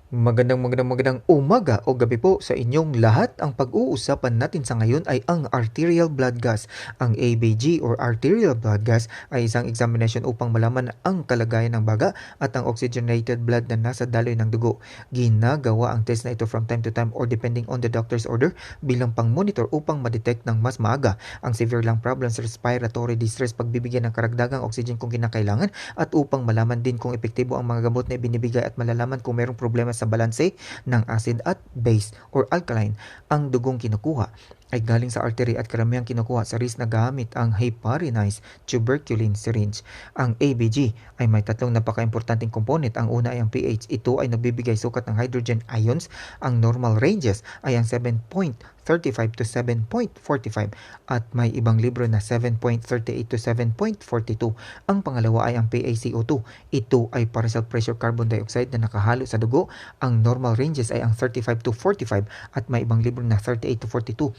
Magandang umaga o gabi po sa inyong lahat. Ang pag-uusapan natin sa ngayon ay ang arterial blood gas. Ang ABG or arterial blood gas ay isang examination upang malaman ang kalagayan ng baga at ang oxygenated blood na nasa daloy ng dugo. Ginagawa ang test na ito from time to time or depending on the doctor's order bilang pang-monitor upang ma-detect ng mas maaga ang severe lung problems, respiratory distress, pagbibigyan ng karagdagang oxygen kung kinakailangan at upang malaman din kung epektibo ang mga gamot na ibinibigay at malalaman kung mayroong problema sa balanse ng acid at base or alkaline. Ang dugong kinukuha ay galing sa artery at karamihang kinukuha sa wrist na gamit ang heparinized tuberculin syringe. Ang ABG ay may tatlong napaka-importanting component. Ang una ay ang pH. Ito ay nagbibigay sukat ng hydrogen ions. Ang normal ranges ay ang 7.35 to 7.45 at may ibang libro na 7.38 to 7.42. Ang pangalawa ay ang PaCO2. Ito ay partial pressure carbon dioxide na nakahalo sa dugo. Ang normal ranges ay ang 35 to 45 at may ibang libro na 38 to 42.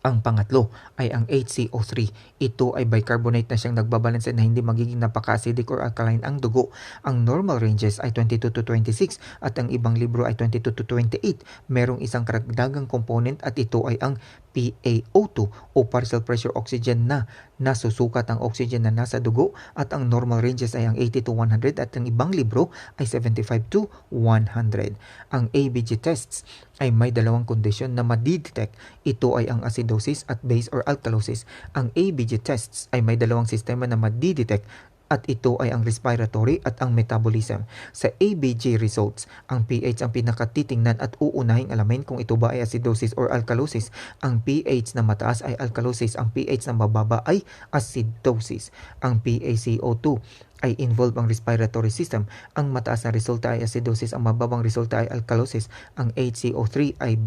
Ang pangatlo ay ang HCO3. Ito ay bicarbonate na siyang nagbabalanse na hindi magiging napaka-acidic or alkaline ang dugo. Ang normal ranges ay 22 to 26 at ang ibang libro ay 22 to 28. Merong isang karagdagang component at ito ay ang PaO2 o partial pressure oxygen na nasusukat ang oxygen na nasa dugo at ang normal ranges ay ang 80 to 100 at ang ibang libro ay 75 to 100. Ang ABG tests ay may dalawang kondisyon na madidetect. Ito ay ang acidosis at base or alkalosis. Ang ABG tests ay may dalawang sistema na madidetect at ito ay ang respiratory at ang metabolism. Sa ABG results, ang pH ang pinakatitingnan at uunahing alamin kung ito ba ay acidosis or alkalosis. Ang pH na mataas ay alkalosis, ang pH na mababa ay acidosis. Ang PaCO2 ay involve ang respiratory system. Ang mataas na resulta ay acidosis, ang mababang resulta ay alkalosis. Ang HCO3 ay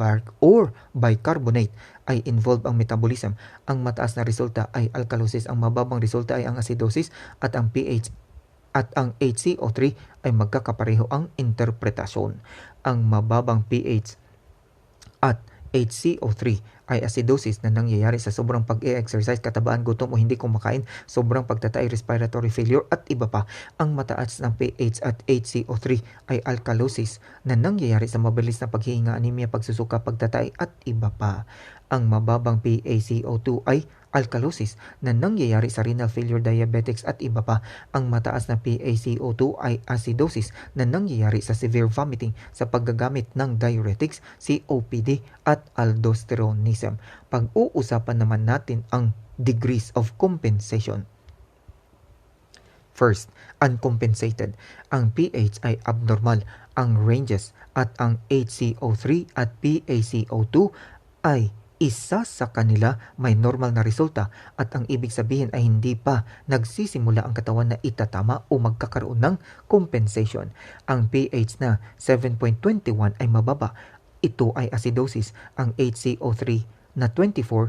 bicarbonate ay involve ang metabolism. Ang mataas na resulta ay alkalosis, ang mababang resulta ay ang acidosis at ang pH at ang HCO3 ay magkakapareho ang interpretasyon. Ang mababang pH at HCO3 ay acidosis na nangyayari sa sobrang pag-e-exercise, katabaan, gutom o hindi kumakain, sobrang pagtatay, respiratory failure at iba pa. Ang mataas ng pH at HCO3 ay alkalosis na nangyayari sa mabilis na paghihinga, anemia, pagsusuka, pagtatay at iba pa. Ang mababang PaCO2 ay alkalosis na nangyayari sa renal failure, diabetics at iba pa. Ang mataas na PaCO2 ay acidosis na nangyayari sa severe vomiting, sa paggagamit ng diuretics, COPD at aldosteronism. Pag-uusapan naman natin ang degrees of compensation. First, uncompensated. Ang pH ay abnormal. Ang ranges at ang HCO3 at PaCO2 ay isa sa kanila may normal na resulta at ang ibig sabihin ay hindi pa nagsisimula ang katawan na itatama o magkakaroon ng compensation. Ang pH na 7.21 ay mababa. Ito ay acidosis. Ang HCO3 na 24,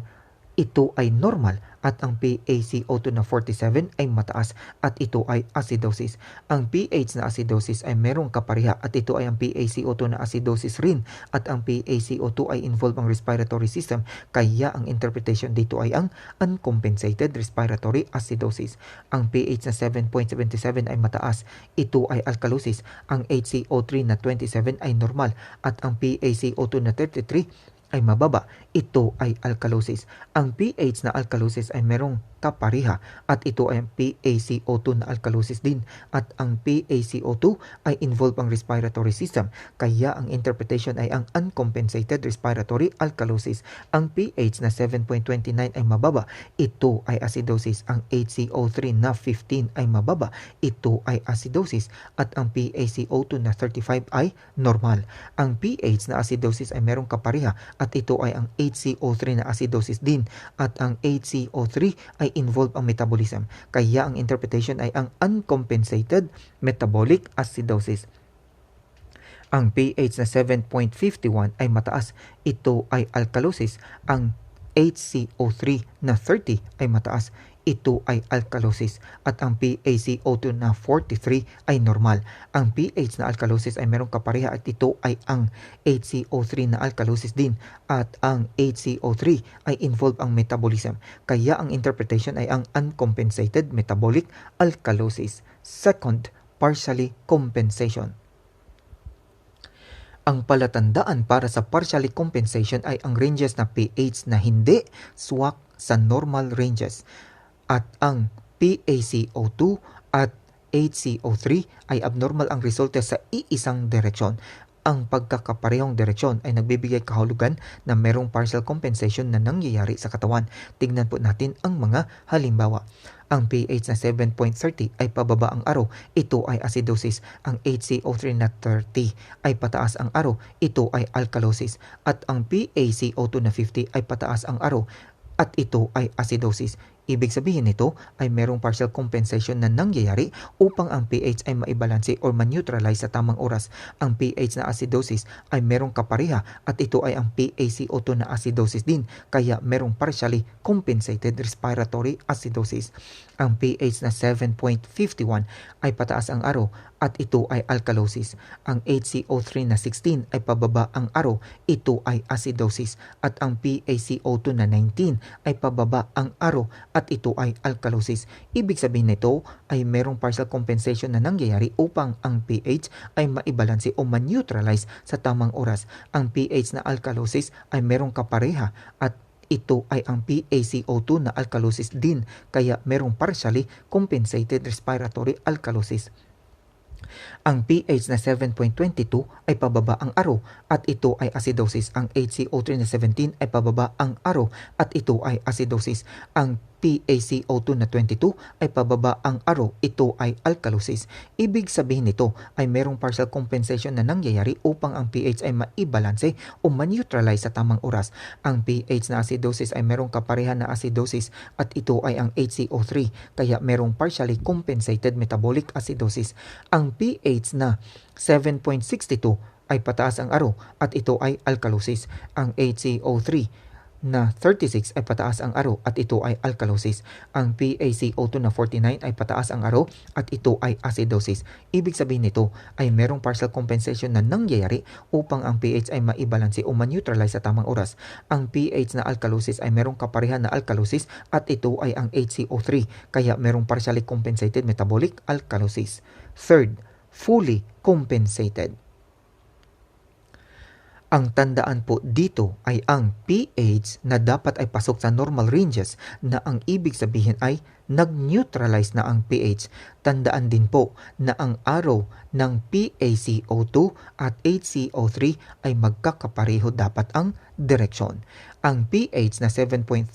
ito ay normal at ang PaCO2 na 47 ay mataas at ito ay acidosis. Ang pH na acidosis ay merong kapareha at ito ay ang PaCO2 na acidosis rin at ang PaCO2 ay involve ang respiratory system kaya ang interpretation dito ay ang uncompensated respiratory acidosis. Ang pH na 7.77 ay mataas. Ito ay alkalosis. Ang HCO3 na 27 ay normal at ang PaCO2 na 33 ay mababa. Ito ay alkalosis. Ang pH na alkalosis ay merong kapariha at ito ay ang PaCO2 na alkalosis din at ang PaCO2 ay involve ang respiratory system kaya ang interpretation ay ang uncompensated respiratory alkalosis. Ang pH na 7.29 ay mababa. Ito ay acidosis. Ang HCO3 na 15 ay mababa. Ito ay acidosis at ang PaCO2 na 35 ay normal. Ang pH na acidosis ay merong kapariha at ito ay ang HCO3 na acidosis din at ang HCO3 ay involve ang metabolism. Kaya ang interpretation ay ang uncompensated metabolic acidosis. Ang pH na 7.51 ay mataas. Ito ay alkalosis. Ang HCO3 na 30 ay mataas. Ito ay alkalosis at ang PaCO2 na 43 ay normal. Ang pH na alkalosis ay merong kapareha at ito ay ang HCO3 na alkalosis din at ang HCO3 ay involve ang metabolism. Kaya ang interpretation ay ang uncompensated metabolic alkalosis. Second, partially compensation. Ang palatandaan para sa partially compensation ay ang ranges na pH na hindi swak sa normal ranges at ang PaCO2 at HCO3 ay abnormal ang resulta sa iisang direksyon. Ang pagkakaparehong direksyon ay nagbibigay kahulugan na merong partial compensation na nangyayari sa katawan. Tignan po natin ang mga halimbawa. Ang pH na 7.30 ay pababa ang araw, ito ay acidosis. Ang HCO3 na 30 ay pataas ang araw, ito ay alkalosis. At ang PaCO2 na 50 ay pataas ang araw, at ito ay acidosis. Ibig sabihin nito ay merong partial compensation na nangyayari upang ang pH ay maibalanse or ma-neutralize sa tamang oras. Ang pH na acidosis ay merong kapareha at ito ay ang PaCO2 na acidosis din, kaya merong partially compensated respiratory acidosis. Ang pH na 7.51 ay pataas ang araw at ito ay alkalosis. Ang HCO3 na 16 ay pababa ang araw, ito ay acidosis. At ang PaCO2 na 19 ay pababa ang araw at ito ay alkalosis. Ibig sabihin nito ay merong partial compensation na nangyayari upang ang pH ay maibalanse o ma-neutralize sa tamang oras. Ang pH na alkalosis ay merong kapareha at ito ay ang PaCO2 na alkalosis din, kaya merong partially compensated respiratory alkalosis. Ang pH na 7.22 ay pababa ang araw at ito ay acidosis. Ang HCO3 na 17 ay pababa ang araw at ito ay acidosis. Ang PaCO2 na 22 ay pababa ang araw, ito ay alkalosis. Ibig sabihin nito ay merong partial compensation na nangyayari upang ang pH ay maibalanse o ma-neutralize sa tamang oras. Ang pH na acidosis ay merong kapareha na acidosis at ito ay ang HCO3, kaya merong partially compensated metabolic acidosis. Ang pH na 7.62 ay pataas ang araw at ito ay alkalosis. Ang HCO3 na 36 ay pataas ang araw at ito ay alkalosis. Ang PaCO2 na 49 ay pataas ang araw at ito ay acidosis. Ibig sabihin nito ay merong partial compensation na nangyayari upang ang pH ay maibalanse o ma-neutralize sa tamang oras. Ang pH na alkalosis ay merong kapareha na alkalosis at ito ay ang HCO3, kaya merong partially compensated metabolic alkalosis. Third, fully compensated. Ang tandaan po dito ay ang pH na dapat ay pasok sa normal ranges, na ang ibig sabihin ay nag-neutralize na ang pH. Tandaan din po na ang araw ng PaCO2 at HCO3 ay magkakapareho dapat ang direksyon. Ang pH na 7.39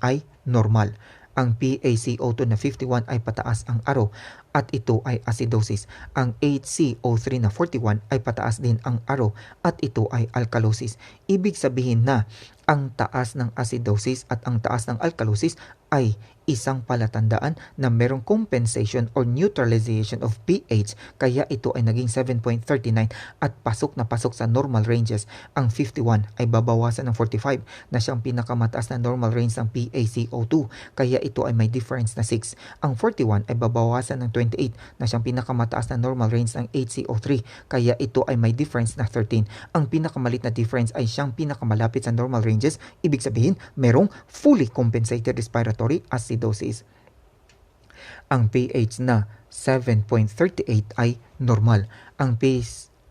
ay normal. Ang PaCO2 na 51 ay pataas ang araw at ito ay acidosis. Ang HCO3 na 41 ay pataas din ang araw at ito ay alkalosis. Ibig sabihin na ang taas ng acidosis at ang taas ng alkalosis ay isang palatandaan na merong compensation or neutralization of pH, kaya ito ay naging 7.39 at pasok na pasok sa normal ranges. Ang 51 ay babawasan ng 45 na siyang pinakamataas na normal range ng PaCO2, kaya ito ay may difference na 6. Ang 41 ay babawasan ng 28 na siyang pinakamataas na normal range ng HCO3, kaya ito ay may difference na 13. Ang pinakamalit na difference ay siyang pinakamalapit sa normal ranges, ibig sabihin merong fully compensated respiratory acidosis. Ang pH na 7.38 ay normal.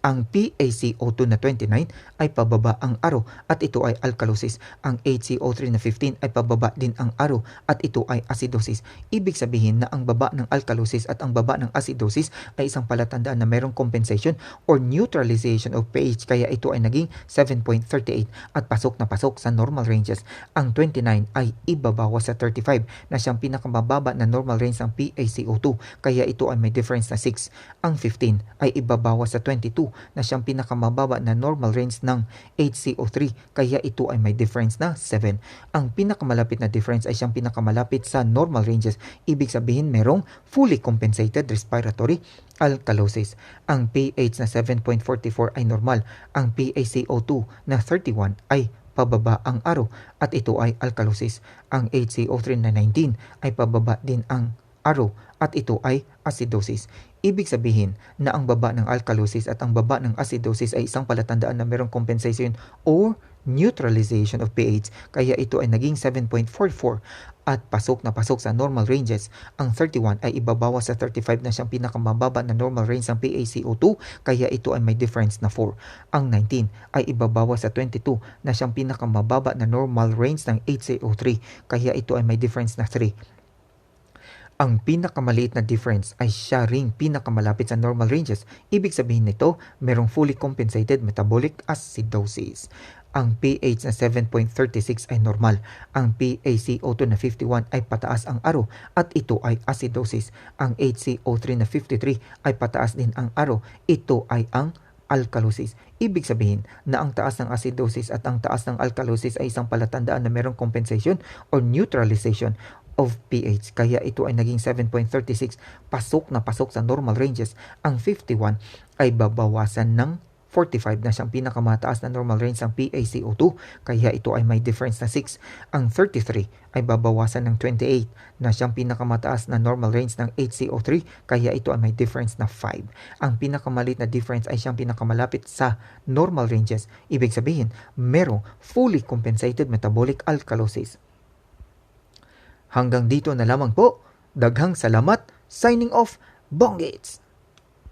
Ang PaCO2 na 29 ay pababa ang araw at ito ay alkalosis. Ang HCO3 na 15 ay pababa din ang araw at ito ay acidosis. Ibig sabihin na ang baba ng alkalosis at ang baba ng acidosis ay isang palatandaan na mayroong compensation or neutralization of pH, kaya ito ay naging 7.38 at pasok na pasok sa normal ranges. Ang 29 ay ibabawas sa 35 na siyang pinakamababa na normal range ng PaCO2, kaya ito ay may difference na 6. Ang 15 ay ibabawas sa 22 na siyang pinakamababa na normal range ng HCO3, kaya ito ay may difference na 7. Ang pinakamalapit na difference ay siyang pinakamalapit sa normal ranges, ibig sabihin merong fully compensated respiratory alkalosis. Ang pH na 7.44 ay normal. Ang PaCO2 na 31 ay pababa ang araw at ito ay alkalosis. Ang HCO3 na 19 ay pababa din ang araw at ito ay acidosis. Ibig sabihin na ang baba ng alkalosis at ang baba ng acidosis ay isang palatandaan na mayroong compensation or neutralization of pH, kaya ito ay naging 7.44 at pasok na pasok sa normal ranges. Ang 31 ay ibabawas sa 35 na siyang pinakamababa na normal range ng PaCO2, kaya ito ay may difference na 4. Ang 19 ay ibabawas sa 22 na siyang pinakamababa na normal range ng HCO3, kaya ito ay may difference na 3. Ang pinakamaliit na difference ay siya ring pinakamalapit sa normal ranges. Ibig sabihin nito, merong fully compensated metabolic acidosis. Ang pH na 7.36 ay normal. Ang PaCO2 na 51 ay pataas ang aro at ito ay acidosis. Ang HCO3 na 53 ay pataas din ang aro. Ito ay ang alkalosis. Ibig sabihin na ang taas ng acidosis at ang taas ng alkalosis ay isang palatandaan na merong compensation or neutralization of pH. Kaya ito ay naging 7.36. Pasok na pasok sa normal ranges. Ang 51 ay babawasan ng 45 na siyang pinakamataas na normal range ng PaCO2, kaya ito ay may difference na 6. Ang 33 ay babawasan ng 28 na siyang pinakamataas na normal range ng HCO3, kaya ito ay may difference na 5. Ang pinakamalit na difference ay siyang pinakamalapit sa normal ranges. Ibig sabihin, merong fully compensated metabolic alkalosis. Hanggang dito na lamang po. Daghang salamat. Signing off, Bong Gates!